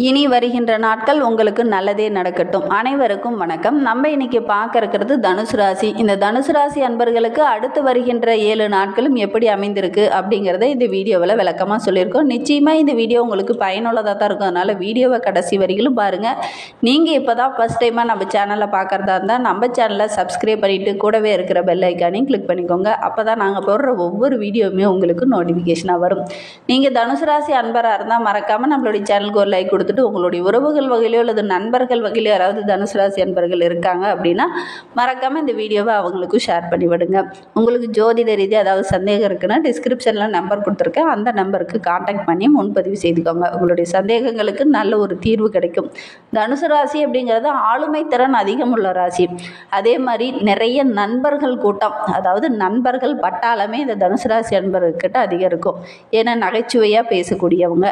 இனி வருகின்ற நாட்கள் உங்களுக்கு நல்லதே நடக்கட்டும். அனைவருக்கும் வணக்கம். நம்ம இன்னைக்கு பார்க்க இருக்கிறது தனுசு ராசி. இந்த தனுசு ராசி அன்பர்களுக்கு அடுத்து வருகின்ற 7 நாட்களும் எப்படி அமைந்திருக்கு அப்படிங்கிறத இந்த வீடியோவில் விளக்கமாக சொல்லியிருக்கோம். நிச்சயமாக இந்த வீடியோ உங்களுக்கு பயனுள்ளதாக தான் இருக்கும். அதனால் வீடியோவை கடைசி வரையிலும் பாருங்கள். நீங்கள் இப்போ தான் ஃபஸ்ட் டைமாக நம்ம சேனலை பார்க்குறதா இருந்தால் நம்ம சேனலை சப்ஸ்கிரைப் பண்ணிவிட்டு கூடவே இருக்கிற பெல் ஐக்கானையும் கிளிக் பண்ணிக்கோங்க. அப்போ தான் நாங்கள் போடுற ஒவ்வொரு வீடியோவுமே உங்களுக்கு நோட்டிஃபிகேஷனாக வரும். நீங்கள் தனுசு ராசி அன்பராக இருந்தால் மறக்காமல் நம்மளுடைய சேனலுக்கு ஒரு லைக் கொடுத்துட்டு உங்களுடைய உறவுகள் வகையிலோ அல்லது நண்பர்கள் வகையிலோ யாராவது தனுசு ராசி அன்பர்கள் இருக்காங்க அப்படின்னா மறக்காமல் இந்த வீடியோவை அவங்களுக்கும் ஷேர் பண்ணி விடுங்க. உங்களுக்கு ஜோதிட ரீதியாக ஏதாவது சந்தேகம் இருக்குன்னா டிஸ்கிரிப்ஷனில் நம்பர் கொடுத்துருக்கேன். அந்த நம்பருக்கு கான்டாக்ட் பண்ணி முன்பதிவு செய்துக்கோங்க. உங்களுடைய சந்தேகங்களுக்கு நல்ல ஒரு தீர்வு கிடைக்கும். தனுசு ராசி அப்படிங்கிறது ஆளுமை திறன் அதிகம் உள்ள ராசி. அதே மாதிரி நிறைய நண்பர்கள் கூட்டம், அதாவது நண்பர்கள் பட்டாளமே இந்த தனுசு ராசி அன்பர்கிட்ட அதிகம் இருக்கும். ஏன்னா நகைச்சுவையாக பேசக்கூடியவங்க,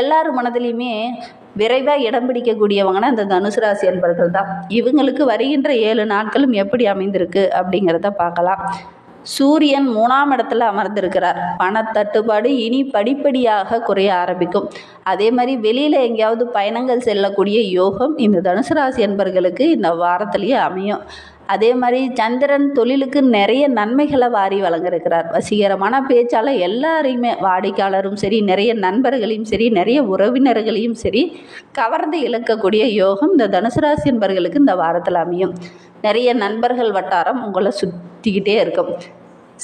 எல்லார் மனதிலையுமே விரைவாக இடம் பிடிக்கக்கூடியவங்கன்னா இந்த தனுசு ராசி அன்பர்கள் தான். இவங்களுக்கு வருகின்ற 7 நாட்களும் எப்படி அமைந்திருக்கு அப்படிங்கிறத பார்க்கலாம். சூரியன் 3ஆம் இடத்துல அமர்ந்திருக்கிறார். பணத்தட்டுப்பாடு இனி படிப்படியாக குறைய ஆரம்பிக்கும். அதே மாதிரி வெளியில் எங்கேயாவது பயணங்கள் செல்லக்கூடிய யோகம் இந்த தனுசு ராசி அன்பர்களுக்கு இந்த வாரத்திலேயே அமையும். அதே மாதிரி சந்திரன் தொழிலுக்கு நிறைய நன்மைகளை வாரி வழங்கிருக்கிறார். வசீகரமான பேச்சால் எல்லாரையுமே, வாடிக்கையாளரும் சரி, நிறைய நண்பர்களையும் சரி, நிறைய உறவினர்களையும் சரி கவர்ந்து இழுக்கக்கூடிய யோகம் இந்த தனுசு ராசி அன்பர்களுக்கு இந்த வாரத்தில் அமையும். நிறைய நண்பர்கள் வட்டாரம் உங்களை சுற்றிக்கிட்டே இருக்கும்.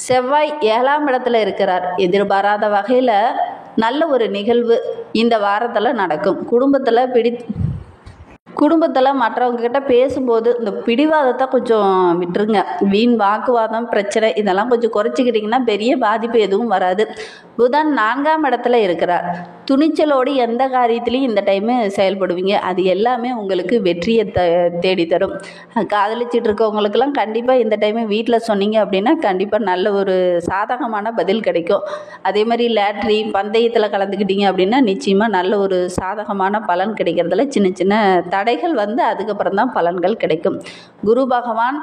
செவ்வாய் 7ஆம் இடத்துல இருக்கிறார். எதிர்பாராத வகையில் நல்ல ஒரு நிகழ்வு இந்த வாரத்தில் நடக்கும். குடும்பத்தில் மற்றவங்க கிட்ட பேசும்போது இந்த பிடிவாதத்தை கொஞ்சம் விட்டுருங்க. வீண் வாக்குவாதம், பிரச்சனை இதெல்லாம் கொஞ்சம் குறைச்சிக்கிட்டிங்கன்னா பெரிய பாதிப்பு எதுவும் வராது. புதன் 4ஆம் இடத்துல இருக்கிறார். துணிச்சலோடு எந்த காரியத்திலையும் இந்த டைமு செயல்படுவீங்க. அது எல்லாமே உங்களுக்கு வெற்றியை தேடித்தரும். காதலிச்சிட்டு இருக்கவங்களுக்கெல்லாம் கண்டிப்பாக இந்த டைமு வீட்டில் சொன்னீங்க அப்படின்னா கண்டிப்பாக நல்ல ஒரு சாதகமான பதில் கிடைக்கும். அதே மாதிரி லாட்ரி பந்தயத்தில் கலந்துக்கிட்டீங்க அப்படின்னா நிச்சயமாக நல்ல ஒரு சாதகமான பலன் கிடைக்கிறதுல சின்ன சின்ன தடைகள் வந்து அதுக்கப்புறம் தான் பலன்கள் கிடைக்கும். குரு பகவான்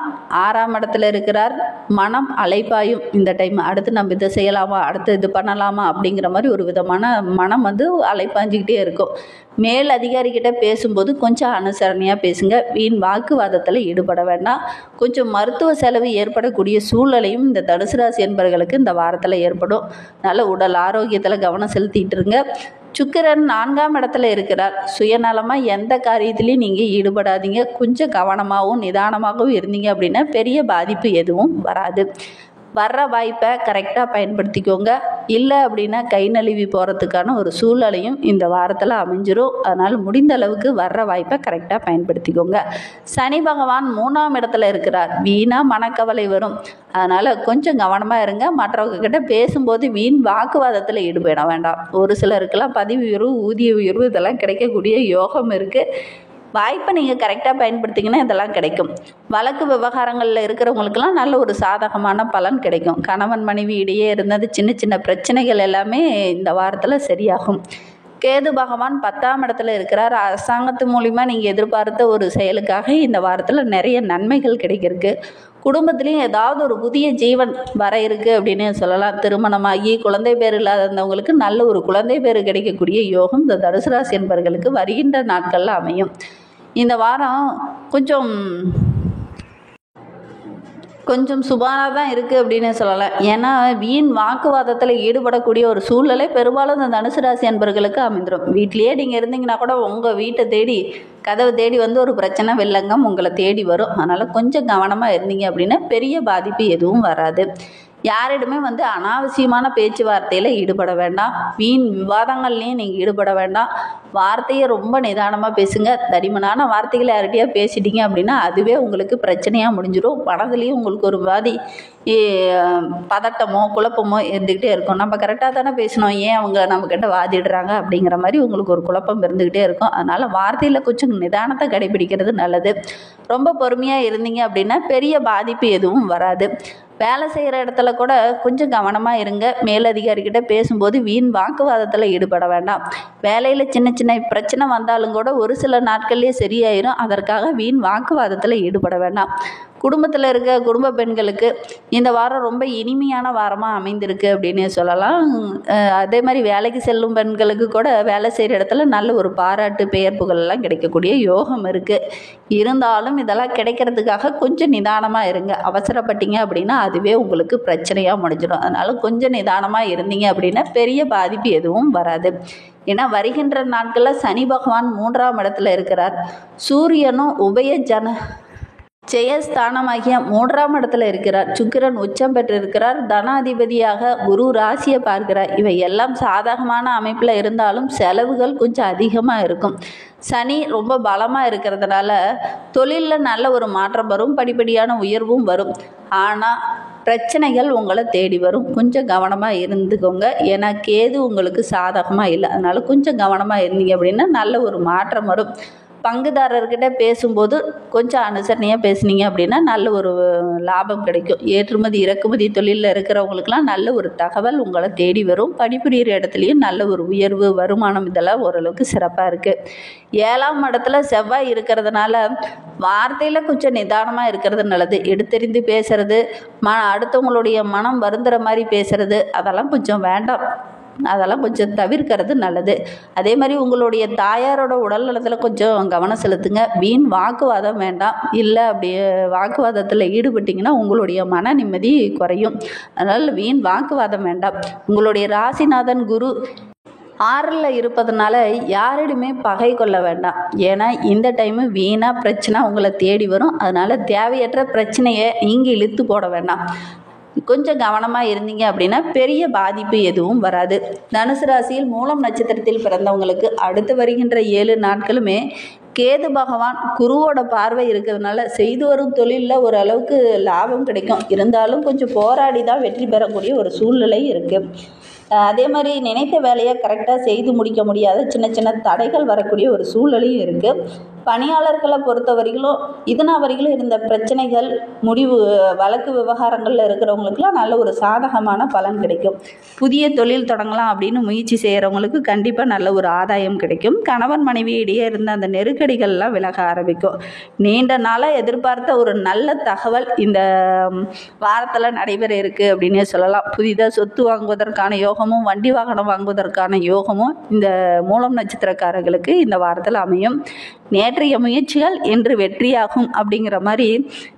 6ஆம் இடத்துல இருக்கிறார். மனம் அலைப்பாயும் இந்த டைம். அடுத்து நம்ம இதை செய்யலாமா, அடுத்து இது பண்ணலாமா அப்படிங்கிற மாதிரி ஒரு விதமான மனம் வந்து அலைப்பாஞ்சிக்கிட்டே இருக்கும். மேல் அதிகாரிகிட்ட பேசும்போது கொஞ்சம் அனுசரணையாக பேசுங்க. வீண் வாக்குவாதத்தில் ஈடுபட வேண்டாம். கொஞ்சம் மருத்துவ செலவு ஏற்படக்கூடிய சூழ்நிலையும் இந்த தனுசு ராசி என்பவர்களுக்கு இந்த வாரத்தில் ஏற்படும். நல்ல உடல் ஆரோக்கியத்தில் கவனம் செலுத்திட்டு இருங்க. சுக்கிரன் 4ஆம் இடத்துல இருக்கிறார். சுயநலமாக எந்த காரியத்திலையும் நீங்கள் ஈடுபடாதீங்க. கொஞ்சம் கவனமாகவும் நிதானமாகவும் இருந்தீங்க அப்படின்னா பெரிய பாதிப்பு எதுவும் வராது. வர்ற வாய்ப்பை கரெக்டாக பயன்படுத்திக்கோங்க. இல்லை அப்படின்னா கை நழுவி போகிறதுக்கான ஒரு சூழ்நிலையும் இந்த வாரத்தில் அமைஞ்சிரும். அதனால் முடிந்த அளவுக்கு வர்ற வாய்ப்பை கரெக்டாக பயன்படுத்திக்கோங்க. சனி பகவான் 3ஆம் இடத்துல இருக்கிறார். வீணாக மனக்கவலை வரும். அதனால் கொஞ்சம் கவனமாக இருங்க. மற்றவங்க கிட்ட பேசும்போது வீண் வாக்குவாதத்தில் ஈடுபட வேண்டாம். ஒரு சிலருக்கெல்லாம் பதவி உயர்வு, ஊதிய உயர்வு இதெல்லாம் கிடைக்கக்கூடிய யோகம் இருக்குது. வாய்ப்பை நீங்கள் கரெக்டாக பயன்படுத்திங்கன்னா இதெல்லாம் கிடைக்கும். வழக்கு விவகாரங்களில் இருக்கிறவங்களுக்கெல்லாம் நல்ல ஒரு சாதகமான பலன் கிடைக்கும். கணவன் மனைவி இடையே இருந்தது சின்ன சின்ன பிரச்சனைகள் எல்லாமே இந்த வாரத்தில் சரியாகும். கேது பகவான் 10ஆம் இடத்துல இருக்கிறார். அரசாங்கத்து மூலிமா நீங்கள் எதிர்பார்த்த ஒரு செயலுக்காக இந்த வாரத்தில் நிறைய நன்மைகள் கிடைக்கிறதுக்கு. குடும்பத்துலேயும் ஏதாவது ஒரு புதிய ஜீவன் வர இருக்குது அப்படின்னு சொல்லலாம். திருமணமாகி குழந்தை பேர் இல்லாதவங்களுக்கு நல்ல ஒரு குழந்தை பேர் கிடைக்கக்கூடிய யோகம் இந்த தனுசு ராசி என்பவர்களுக்கு வருகின்ற நாட்களில் அமையும். இந்த வாரம் கொஞ்சம் சுமாராக தான் இருக்குது அப்படின்னு சொல்லலாம். ஏன்னா வீண் வாக்குவாதத்தில் ஈடுபடக்கூடிய ஒரு சூழ்நிலை பெரும்பாலும் இந்த தனுசு ராசி அன்பர்களுக்கு அமைந்துடும். வீட்லேயே நீங்கள் இருந்தீங்கன்னா கூட உங்கள் வீட்டை தேடி கதவை தேடி வந்து ஒரு பிரச்சனை வெள்ளங்கம் உங்களை தேடி வரும். அதனால் கொஞ்சம் கவனமாக இருந்தீங்க அப்படின்னா பெரிய பாதிப்பு எதுவும் வராது. யாரிடமே வந்து அனாவசியமான பேச்சுவார்த்தையில் ஈடுபட வேண்டாம். வீண் விவாதங்கள்லேயும் நீங்கள் ஈடுபட வேண்டாம். வார்த்தையை ரொம்ப நிதானமாக பேசுங்க. தடிமனான வார்த்தைகளை யார்கிட்டயா பேசிட்டீங்க அப்படின்னா அதுவே உங்களுக்கு பிரச்சனையாக முடிஞ்சிடும். மனதுலேயும் உங்களுக்கு ஒரு பதட்டமோ குழப்பமோ இருந்துக்கிட்டே இருக்கும். நம்ம கரெக்டாக தானே பேசணும், ஏன் அவங்க நம்மக்கிட்ட வாதிடுறாங்க அப்படிங்கிற மாதிரி உங்களுக்கு ஒரு குழப்பம் இருந்துக்கிட்டே இருக்கும். அதனால் வார்த்தையில் கொஞ்சம் நிதானத்தை கடைபிடிக்கிறது நல்லது. ரொம்ப பொறுமையாக இருந்தீங்க அப்படின்னா பெரிய பாதிப்பு எதுவும் வராது. வேலை செய்கிற இடத்துல கூட கொஞ்சம் கவனமாக இருங்க. மேலதிகாரிகிட்ட பேசும்போது வீண் வாக்குவாதத்தில் ஈடுபட வேண்டாம். வேலையில் சின்ன சின்ன பிரச்சனை வந்தாலும் கூட ஒரு சில நாட்கள்லேயே சரியாயிரும். அதற்காக வீண் வாக்குவாதத்தில் ஈடுபட வேண்டாம். குடும்பத்தில் இருக்க குடும்ப பெண்களுக்கு இந்த வாரம் ரொம்ப இனிமையான வாரமாக அமைந்திருக்கு அப்படின்னு சொல்லலாம். அதே மாதிரி வேலைக்கு செல்லும் பெண்களுக்கு கூட வேலை செய்கிற இடத்துல நல்ல ஒரு பாராட்டு பெயர் புகழெல்லாம் கிடைக்கக்கூடிய யோகம் இருக்குது. இருந்தாலும் இதெல்லாம் கிடைக்கிறதுக்காக கொஞ்சம் நிதானமாக இருங்க. அவசரப்பட்டீங்க அப்படின்னா அதுவே உங்களுக்கு பிரச்சனையாக முடிஞ்சிடும். அதனால் கொஞ்சம் நிதானமாக இருந்தீங்க அப்படின்னா பெரிய பாதிப்பு எதுவும் வராது. ஏன்னா வருகின்ற நாட்களில் சனி பகவான் 3ஆம் இடத்துல இருக்கிறார். சூரியனும் ஜெயஸ்தானமாகிய 3ஆம் இடத்துல இருக்கிறார். சுக்கிரன் உச்சம் பெற்று இருக்கிறார். தனாதிபதியாக குரு ராசியை பார்க்கிறார். இவை எல்லாம் சாதகமான அமைப்பில் இருந்தாலும் செலவுகள் கொஞ்சம் அதிகமாக இருக்கும். சனி ரொம்ப பலமாக இருக்கிறதுனால தொழிலில் நல்ல ஒரு மாற்றம் வரும், படிப்படியான உயர்வும் வரும். ஆனால் பிரச்சனைகள் உங்களை தேடி வரும். கொஞ்சம் கவனமாக இருந்துக்கோங்க. ஏன்னா கேது உங்களுக்கு சாதகமாக இல்லை. அதனால் கொஞ்சம் கவனமாக இருந்தீங்க அப்படின்னா நல்ல ஒரு மாற்றம் வரும். பங்குதாரர்கிட்ட பேசும்போது கொஞ்சம் அனுசரணையாக பேசுனீங்க அப்படின்னா நல்ல ஒரு லாபம் கிடைக்கும். ஏற்றுமதி இறக்குமதி தொழிலில் இருக்கிறவங்களுக்கெல்லாம் நல்ல ஒரு தகவல் உங்களை தேடி வரும். பணிபுரிகிற இடத்துலையும் நல்ல ஒரு உயர்வு, வருமானம் இதெல்லாம் ஓரளவுக்கு சிறப்பாக இருக்குது. 7ஆம் இடத்துல செவ்வாய் இருக்கிறதுனால வார்த்தையில் கொஞ்சம் நிதானமாக இருக்கிறது நல்லது. எடுத்தெறிந்து பேசுறது, அடுத்தவங்களுடைய மனம் வருந்துற மாதிரி பேசுறது அதெல்லாம் கொஞ்சம் வேண்டாம். அதெல்லாம் கொஞ்சம் தவிர்க்கிறது நல்லது. அதே மாதிரி உங்களுடைய தாயாரோட உடல் நலத்தில் கொஞ்சம் கவனம் செலுத்துங்க. வீண் வாக்குவாதம் வேண்டாம். இல்லை அப்படி வாக்குவாதத்தில் ஈடுபட்டிங்கன்னா உங்களுடைய மன நிம்மதி குறையும். அதனால் வீண் வாக்குவாதம் வேண்டாம். உங்களுடைய ராசிநாதன் குரு 6ல் இருப்பதுனால யாரிடமே பகை கொள்ள வேண்டாம். ஏன்னா இந்த டைமு வீணாக பிரச்சனை உங்களை தேடி வரும். அதனால் தேவையற்ற பிரச்சனையை நீங்கள் இழுத்து போட வேண்டாம். கொஞ்சம் கவனமாக இருந்தீங்க அப்படின்னா பெரிய பாதிப்பு எதுவும் வராது. தனுசு ராசியில் மூலம் நட்சத்திரத்தில் பிறந்தவங்களுக்கு அடுத்து வருகின்ற 7 நாட்களுமே கேது பகவான் குருவோட பார்வை இருக்கிறதுனால செய்து வரும் தொழிலில் ஓரளவுக்கு லாபம் கிடைக்கும். இருந்தாலும் கொஞ்சம் போராடி தான் வெற்றி பெறக்கூடிய ஒரு சூழ்நிலை இருக்குது. அதே மாதிரி நினைத்த வேலையை கரெக்டாக செய்து முடிக்க முடியாத சின்ன சின்ன தடைகள் வரக்கூடிய ஒரு சூழ்நிலையும் இருக்குது. பணியாளர்களை பொறுத்தவரையிலும் இதனாவரையிலும் இருந்த பிரச்சனைகள் முடிவு, வழக்கு விவகாரங்களில் இருக்கிறவங்களுக்குலாம் நல்ல ஒரு சாதகமான பலன் கிடைக்கும். புதிய தொழில் தொடங்கலாம் அப்படின்னு முயற்சி செய்கிறவங்களுக்கு கண்டிப்பாக நல்ல ஒரு ஆதாயம் கிடைக்கும். கணவன் மனைவி இடையே இருந்த அந்த நெருக்கடிகள்லாம் விலக ஆரம்பிக்கும். நீண்ட நாளாக எதிர்பார்த்த ஒரு நல்ல தகவல் இந்த வாரத்தில் நடைபெற இருக்குது அப்படின்னே சொல்லலாம். புதிதாக சொத்து வாங்குவதற்கான யோகமும் வண்டி வாகனம் வாங்குவதற்கான யோகமும் இந்த மூலம் நட்சத்திரக்காரர்களுக்கு இந்த வாரத்தில் அமையும். நேற்றைய முயற்சிகள் இன்று வெற்றியாகும் அப்படிங்கிற மாதிரி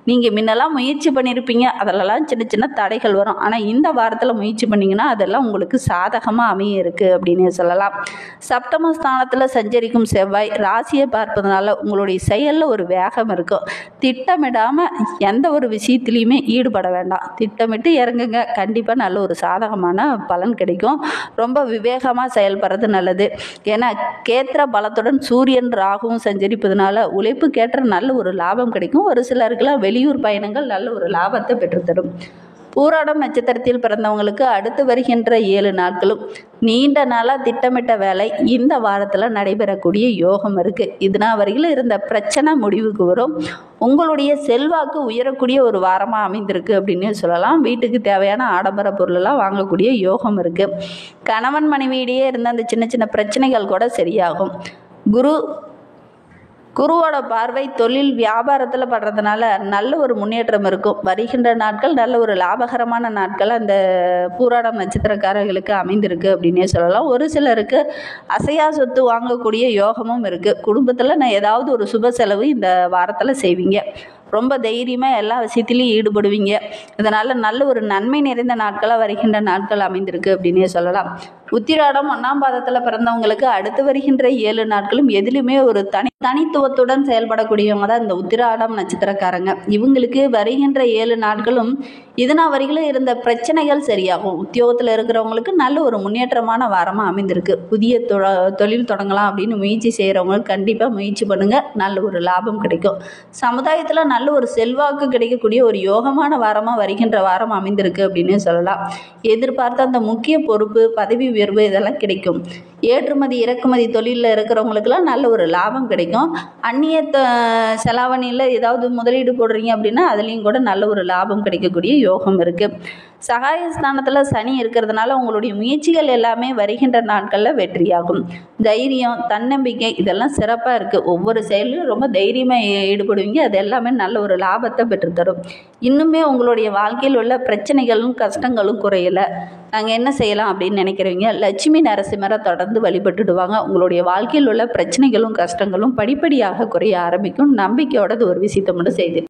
நீங்கள் முன்னெல்லாம் முயற்சி பண்ணியிருப்பீங்க. அதிலெல்லாம் சின்ன சின்ன தடைகள் வரும். ஆனால் இந்த வாரத்தில் முயற்சி பண்ணிங்கன்னா அதெல்லாம் உங்களுக்கு சாதகமாக அமைய இருக்குது அப்படின்னு சொல்லலாம். சப்தமஸ்தானத்தில் சஞ்சரிக்கும் செவ்வாய் ராசியை பார்ப்பதனால உங்களுடைய செயலில் ஒரு வேகம் இருக்கும். திட்டமிடாமல் எந்த ஒரு விஷயத்துலையுமே ஈடுபட வேண்டாம். திட்டமிட்டு இறங்குங்க. கண்டிப்பாக நல்ல ஒரு சாதகமான பலன் கிடைக்கும். ரொம்ப விவேகமாக செயல்படுறது நல்லது. ஏன்னா கேத்திர பலத்துடன் சூரியன் ராகுவும் சஞ்சரிப்பதனால உழைப்புக்கேற்ற நல்ல ஒரு லாபம் கிடைக்கும். ஒரு சிலருக்குலாம் வெளியூர் பயணங்கள் நல்ல ஒரு லாபத்தை பெற்றுத்தரும். பூராடம் நட்சத்திரத்தில் பிறந்தவங்களுக்கு அடுத்து வருகின்ற 7 நாட்களும் நீண்ட நாளாக திட்டமிட்ட வேலை இந்த வாரத்தில் நடைபெறக்கூடிய யோகம் இருக்குது. இதனா வரையில் இருந்த பிரச்சனை முடிவுக்கு வரும். உங்களுடைய செல்வாக்கு உயரக்கூடிய ஒரு வாரமாக அமைந்திருக்கு அப்படின்னு சொல்லலாம். வீட்டுக்கு தேவையான ஆடம்பர பொருளெல்லாம் வாங்கக்கூடிய யோகம் இருக்குது. கணவன் மனைவியிடையே இருந்த அந்த சின்ன சின்ன பிரச்சனைகள் கூட சரியாகும். குருவோட பார்வை தொழில் வியாபாரத்தில் படுறதுனால நல்ல ஒரு முன்னேற்றம் இருக்கும். வருகின்ற நாட்கள் நல்ல ஒரு லாபகரமான நாட்கள் அந்த பூராடம் நட்சத்திரக்காரர்களுக்கு அமைந்திருக்கு அப்படின்னே சொல்லலாம். ஒரு சிலருக்கு அசையா சொத்து வாங்கக்கூடிய யோகமும் இருக்குது. குடும்பத்தில் நான் ஏதாவது ஒரு சுப செலவு இந்த வாரத்தில் செய்வீங்க. ரொம்ப தைரியமாக எல்லா விஷயத்திலையும் ஈடுபடுவீங்க. இதனால் நல்ல ஒரு நன்மை நிறைந்த நாட்களாக வருகின்ற நாட்கள் அமைந்திருக்கு அப்படின்னே சொல்லலாம். உத்திராடம் 1ஆம் பாதத்தில் பிறந்தவங்களுக்கு அடுத்து வருகின்ற 7 நாட்களும் எதிலுமே ஒரு தனித்துவத்துடன் செயல்படக்கூடியவங்க தான் இந்த உத்திராடம் நட்சத்திரக்காரங்க. இவங்களுக்கு வருகின்ற 7 நாட்களும் இதனா வரையிலும் இருந்த பிரச்சனைகள் சரியாகும். உத்தியோகத்தில் இருக்கிறவங்களுக்கு நல்ல ஒரு முன்னேற்றமான வாரமாக அமைந்திருக்கு. புதிய தொழில் தொடங்கலாம் அப்படின்னு முயற்சி செய்கிறவங்களுக்கு கண்டிப்பாக முயற்சி பண்ணுங்கள். நல்ல ஒரு லாபம் கிடைக்கும். சமுதாயத்தில் நல்ல ஒரு செல்வாக்கு கிடைக்கக்கூடிய ஒரு யோகமான வாரமாக வருகின்ற வாரம் அமைந்திருக்கு அப்படின்னு சொல்லலாம். எதிர்பார்த்த அந்த முக்கிய பொறுப்பு, பதவி உயர்வு இதெல்லாம் கிடைக்கும். ஏற்றுமதி இறக்குமதி தொழிலில் இருக்கிறவங்களுக்கெல்லாம் நல்ல ஒரு லாபம் கிடைக்கும். அந்நிய செலாவணியில் ஏதாவது முதலீடு போடுறீங்க அப்படின்னா அதுலேயும் கூட நல்ல ஒரு லாபம் கிடைக்கக்கூடிய யோகம் இருக்குது. சகாயஸ்தானத்தில் சனி இருக்கிறதுனால உங்களுடைய முயற்சிகள் எல்லாமே வருகின்ற நாட்களில் வெற்றியாகும். தைரியம், தன்னம்பிக்கை இதெல்லாம் சிறப்பாக இருக்குது. ஒவ்வொரு செயலும் ரொம்ப தைரியமாக ஈடுபடுவீங்க. அது எல்லாமே நல்ல ஒரு லாபத்தை பெற்றுத்தரும். இன்னுமே உங்களுடைய வாழ்க்கையில் உள்ள பிரச்சனைகளும் கஷ்டங்களும் குறையலை, நாங்கள் என்ன செய்யலாம் அப்படின்னு நினைக்கிறவங்க லட்சுமி நரசிம்மரை தொடர்ந்து வழிபட்டுடுவாங்க. உங்களுடைய வாழ்க்கையில் உள்ள பிரச்சனைகளும் கஷ்டங்களும் படிப்படியாக குறைய ஆரம்பிக்கும். நம்பிக்கையோட ஒரு விஷயத்தை மட்டும் செய்து